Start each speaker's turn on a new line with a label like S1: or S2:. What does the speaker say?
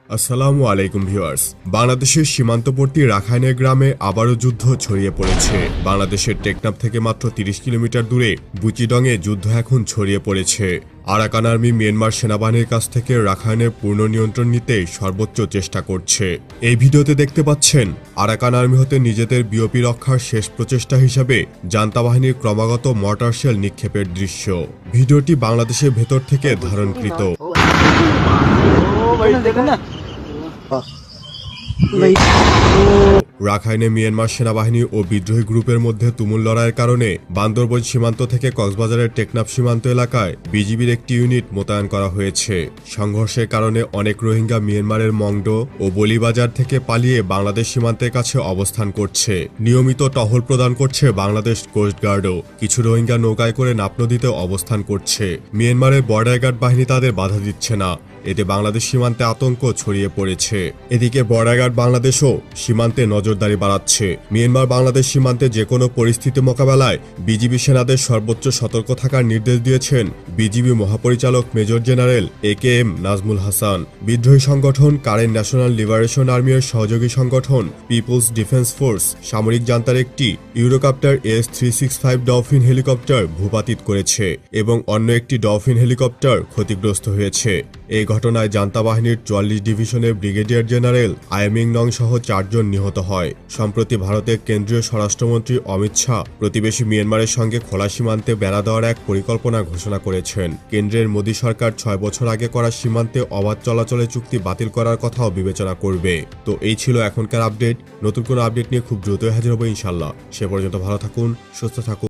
S1: আসসালামু আলাইকুম ভিউয়ার্স। বাংলাদেশের সীমান্তবর্তী রাখাইনের গ্রামে আবারও যুদ্ধ ছড়িয়ে পড়েছে। বাংলাদেশের টেকনাফ থেকে মাত্র ৩০ কিলোমিটার দূরে বুচিডংয়ে যুদ্ধ এখন ছড়িয়ে পড়েছে। আরাকান আর্মি মিয়ানমার সেনাবাহিনীর কাছ থেকে রাখাইনের পূর্ণ নিয়ন্ত্রণ নিতে সর্বোচ্চ চেষ্টা করছে। এই ভিডিওতে দেখতে পাচ্ছেন আরাকান আর্মি হতে নিজেদের বিওপি রক্ষার শেষ প্রচেষ্টা হিসেবে জান্তা বাহিনীর ক্রমাগত মর্টার শেল নিক্ষেপের দৃশ্য। ভিডিওটি বাংলাদেশের ভেতর থেকে ধারণকৃত। রাখাইনে মিয়ানমার সেনাবাহিনী ও বিদ্রোহী গ্রুপের মধ্যে তুমুল লড়াইয়ের কারণে বান্দরবান সীমান্ত থেকে কক্সবাজারের টেকনাফ সীমান্ত এলাকায় বিজিবির একটি ইউনিট মোতায়েন করা হয়েছে। সংঘর্ষের কারণে অনেক রোহিঙ্গা মিয়ানমারের মংডো ও বলিবাজার থেকে পালিয়ে বাংলাদেশ সীমান্তের কাছে অবস্থান করছে। নিয়মিত টহল প্রদান করছে বাংলাদেশ কোস্টগার্ডও। কিছু রোহিঙ্গা নৌকায় করে নাপ নদীতে অবস্থান করছে। মিয়ানমারের বর্ডার গার্ড বাহিনী তাদের বাধা দিচ্ছে না। এতে বাংলাদেশ সীমান্তে আতঙ্ক ছড়িয়ে পড়েছে। এদিকে বর্ডার গার্ড বাংলাদেশও সীমান্তে নজরদারি বাড়াচ্ছে। মিয়ানমার বাংলাদেশ সীমান্তে যে কোনো পরিস্থিতি মোকাবেলায় বিজিবি সেনাদের সর্বোচ্চ সতর্ক থাকার নির্দেশ দিয়েছেন বিজিবি মহাপরিচালক major general AKM Nazmul Hasan. বিদ্রোহী সংগঠন কারেন ন্যাশনাল লিবারেশন আর্মির সহযোগী সংগঠন পিপলস ডিফেন্স ফোর্স সামরিক জান্তার একটি ইউরোকপ্টার AS-365 ডলফিন হেলিকপ্টার ভূপাতিত করেছে এবং অন্য একটি ডলফিন হেলিকপ্টার ক্ষতিগ্রস্ত হয়েছে। এই ঘটনায় জান্তা বাহিনীর ৪৪ ডিভিশনের ব্রিগেডিয়ার জেনারেল আইমিং নং সহ ৪ জন নিহত হয়। সম্প্রতি ভারতের কেন্দ্রীয় স্বরাষ্ট্রমন্ত্রী অমিত শাহ প্রতিবেশী মিয়ানমারের সঙ্গে খোলা সীমান্তে বেড়া দেওয়ার এক পরিকল্পনা ঘোষণা করেছেন। কেন্দ্রের মোদী সরকার ৬ বছর আগে করা সীমান্তে অবাধ চলাচলের চুক্তি বাতিল করার কথাও বিবেচনা করবে। তো এই ছিল এখনকার আপডেট। নতুন কোনো আপডেট নিয়ে খুব দ্রুতই হাজির হবো ইনশাল্লাহ। সে পর্যন্ত ভালো থাকুন, সুস্থ থাকুন।